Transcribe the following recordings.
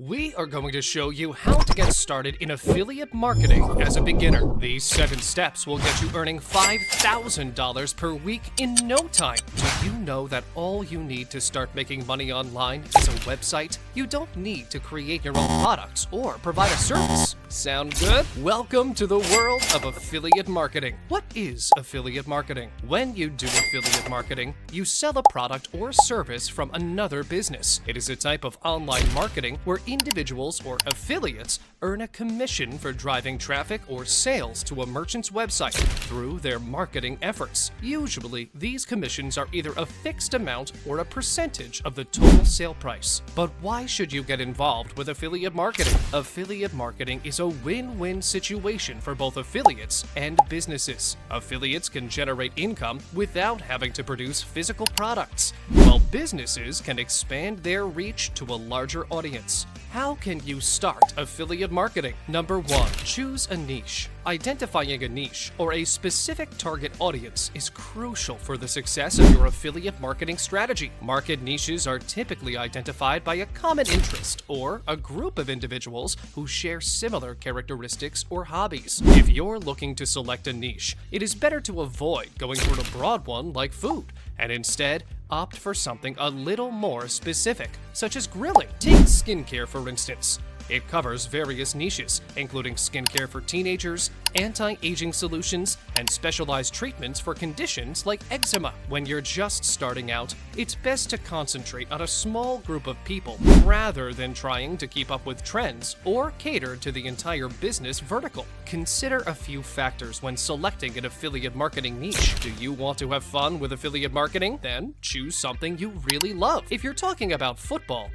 We are going to show you how to get started in affiliate marketing as a beginner. These 7 steps will get you earning $5,000 per week in no time. Do you know that all you need to start making money online is a website? You don't need to create your own products or provide a service. Sound good? Welcome to the world of affiliate marketing. What is affiliate marketing? When you do affiliate marketing, you sell a product or service from another business. It is a type of online marketing where individuals or affiliates earn a commission for driving traffic or sales to a merchant's website through their marketing efforts. Usually, these commissions are either a fixed amount or a percentage of the total sale price. But why should you get involved with affiliate marketing? Affiliate marketing is a win-win situation for both affiliates and businesses. Affiliates can generate income without having to produce physical products, while businesses can expand their reach to a larger audience. How can you start affiliate marketing? Number 1. Choose a niche. Identifying a niche or a specific target audience is crucial for the success of your affiliate marketing strategy. Market niches are typically identified by a common interest or a group of individuals who share similar characteristics or hobbies. If you're looking to select a niche, it is better to avoid going for a broad one like food, and instead opt for something a little more specific, such as grilling. Take skincare, for instance. It covers various niches, including skincare for teenagers, anti-aging solutions, and specialized treatments for conditions like eczema. When you're just starting out, it's best to concentrate on a small group of people rather than trying to keep up with trends or cater to the entire business vertical. Consider a few factors when selecting an affiliate marketing niche. Do you want to have fun with affiliate marketing? Then choose something you really love. If you're talking about football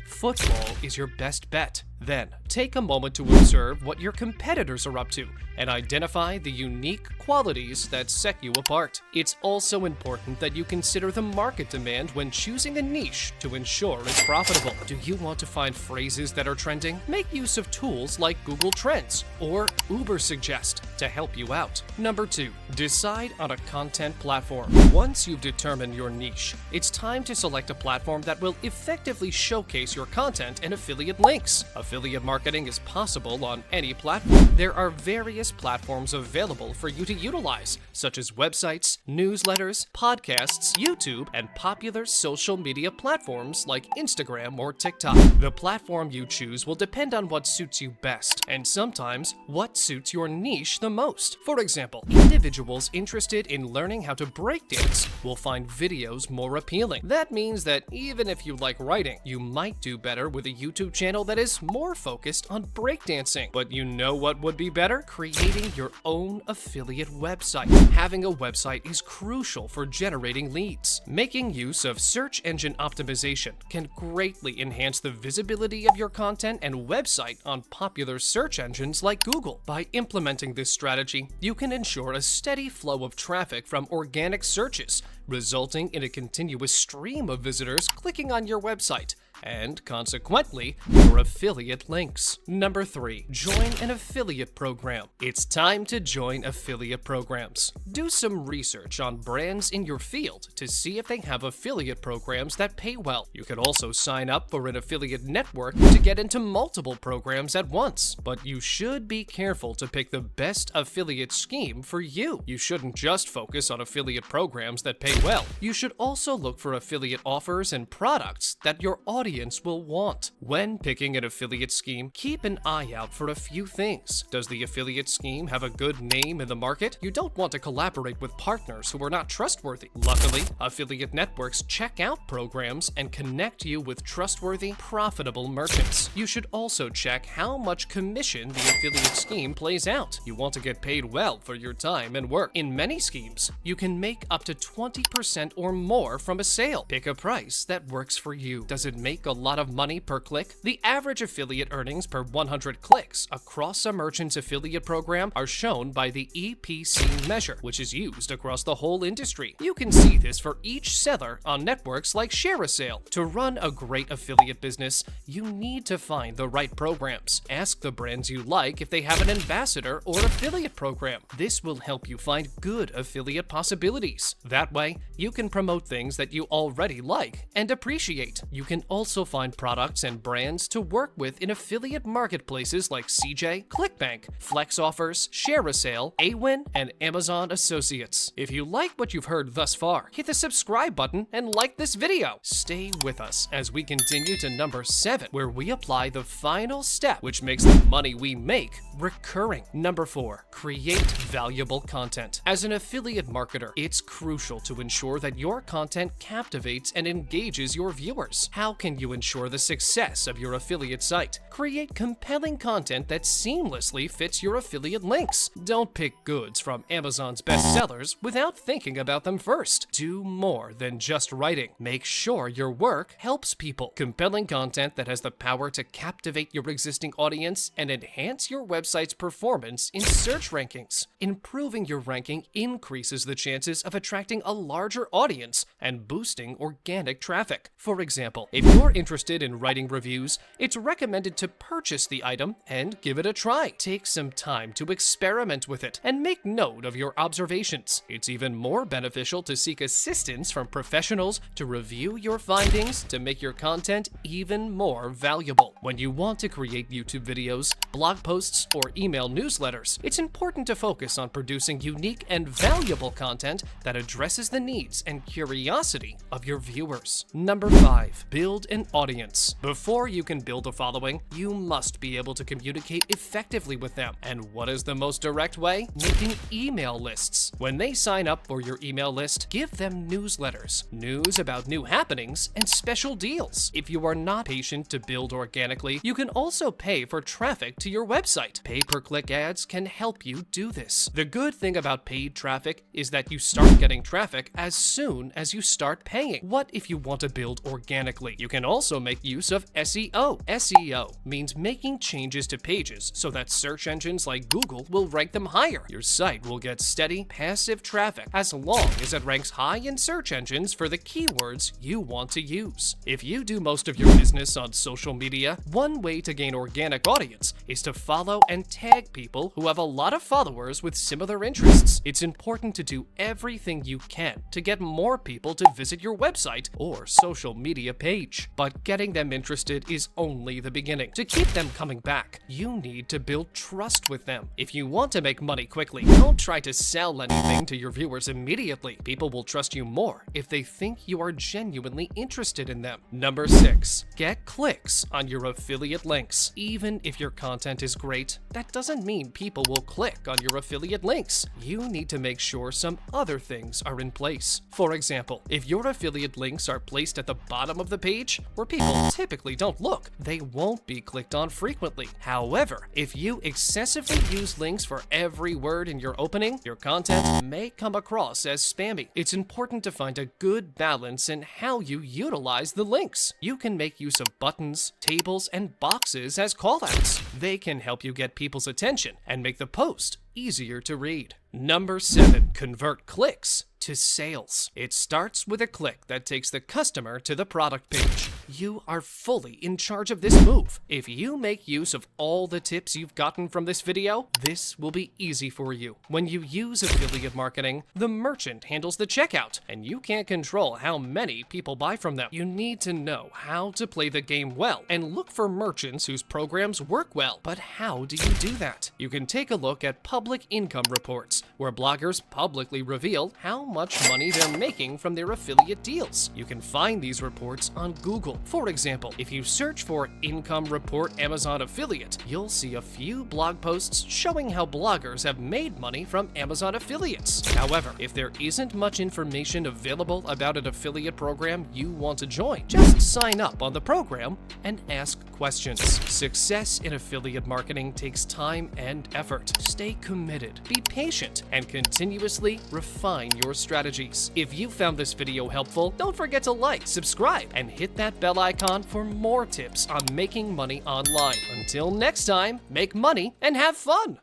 is your best bet. Then, take a moment to observe what your competitors are up to and identify the unique qualities that set you apart. It's also important that you consider the market demand when choosing a niche to ensure it's profitable. Do you want to find phrases that are trending? Make use of tools like Google Trends or Ubersuggest to help you out. Number 2. Decide on a content platform. Once you've determined your niche, it's time to select a platform that will effectively showcase your content and affiliate links. Affiliate marketing is possible on any platform. There are various platforms available for you to utilize, such as websites, newsletters, podcasts, YouTube, and popular social media platforms like Instagram or TikTok. The platform you choose will depend on what suits you best, and sometimes what suits your niche the most. For example, individuals interested in learning how to breakdance will find videos more appealing. That means that even if you like writing, you might do better with a YouTube channel that is more focused on breakdancing. But you know what would be better? Creating your own affiliate website. Having a website is crucial for generating leads. Making use of search engine optimization can greatly enhance the visibility of your content and website on popular search engines like Google. By implementing this strategy, you can ensure a steady flow of traffic from organic searches, resulting in a continuous stream of visitors clicking on your website and, consequently, your affiliate links. Number 3. Join an affiliate program. It's time to join affiliate programs. Do some research on brands in your field to see if they have affiliate programs that pay well. You can also sign up for an affiliate network to get into multiple programs at once. But you should be careful to pick the best affiliate scheme for you. You shouldn't just focus on affiliate programs that pay well. You should also look for affiliate offers and products that your audience will want. When picking an affiliate scheme, keep an eye out for a few things. Does the affiliate scheme have a good name in the market? You don't want to collaborate with partners who are not trustworthy. Luckily, affiliate networks check out programs and connect you with trustworthy, profitable merchants. You should also check how much commission the affiliate scheme plays out. You want to get paid well for your time and work. In many schemes, you can make up to 20% or more from a sale. Pick a price that works for you. Does it make a lot of money per click? The average affiliate earnings per 100 clicks across a merchant's affiliate program are shown by the EPC measure, which is used across the whole industry. You can see this for each seller on networks like ShareASale. To run a great affiliate business, you need to find the right programs. Ask the brands you like if they have an ambassador or affiliate program. This will help you find good affiliate possibilities. That way, you can promote things that you already like and appreciate. You can also also find products and brands to work with in affiliate marketplaces like CJ, ClickBank, Flex Offers, ShareASale, Awin, and Amazon Associates. If you like what you've heard thus far, hit the subscribe button and like this video. Stay with us as we continue to number 7, where we apply the final step, which makes the money we make recurring. Number 4, create valuable content. As an affiliate marketer, it's crucial to ensure that your content captivates and engages your viewers. How can you ensure the success of your affiliate site? Create compelling content that seamlessly fits your affiliate links. Don't pick goods from Amazon's bestsellers without thinking about them first. Do more than just writing. Make sure your work helps people. Compelling content that has the power to captivate your existing audience and enhance your website's performance in search rankings. Improving your ranking increases the chances of attracting a larger audience and boosting organic traffic. For example, if you're interested in writing reviews, it's recommended to purchase the item and give it a try. Take some time to experiment with it and make note of your observations. It's even more beneficial to seek assistance from professionals to review your findings to make your content even more valuable. When you want to create YouTube videos, blog posts, or email newsletters, it's important to focus on producing unique and valuable content that addresses the needs and curiosity of your viewers. Number 5, build an audience. Before you can build a following, you must be able to communicate effectively with them. And what is the most direct way? Making email lists. When they sign up for your email list, give them newsletters, news about new happenings, and special deals. If you are not patient to build organically, you can also pay for traffic to your website. Pay-per-click ads can help you do this. The good thing about paid traffic is that you start getting traffic as soon as you start paying. What if you want to build organically? You can also make use of SEO. SEO means making changes to pages so that search engines like Google will rank them higher. Your site will get steady, passive traffic as long as it ranks high in search engines for the keywords you want to use. If you do most of your business on social media, one way to gain organic audience is to follow and tag people who have a lot of followers with similar interests. It's important to do everything you can to get more people to visit your website or social media page. But getting them interested is only the beginning. To keep them coming back, you need to build trust with them. If you want to make money quickly, don't try to sell anything to your viewers immediately. People will trust you more if they think you are genuinely interested in them. Number 6, get clicks on your affiliate links. Even if your content is great, that doesn't mean people will click on your affiliate links. You need to make sure some other things are in place. For example, if your affiliate links are placed at the bottom of the page, where people typically don't look, they won't be clicked on frequently. However, if you excessively use links for every word in your opening, your content may come across as spammy. It's important to find a good balance in how you utilize the links. You can make use of buttons, tables, and boxes as callouts. They can help you get people's attention and make the post easier to read. Number 7, convert clicks to sales. It starts with a click that takes the customer to the product page. You are fully in charge of this move. If you make use of all the tips you've gotten from this video, this will be easy for you. When you use affiliate marketing, the merchant handles the checkout, and you can't control how many people buy from them. You need to know how to play the game well and look for merchants whose programs work well. But how do you do that? You can take a look at public income reports, where bloggers publicly reveal how much money they're making from their affiliate deals. You can find these reports on Google. For example, if you search for Income Report Amazon Affiliate, you'll see a few blog posts showing how bloggers have made money from Amazon affiliates. However, if there isn't much information available about an affiliate program you want to join, just sign up on the program and ask questions. Success in affiliate marketing takes time and effort. Stay committed, be patient, and continuously refine your strategies. If you found this video helpful, don't forget to like, subscribe, and hit that bell icon for more tips on making money online. Until next time, make money and have fun!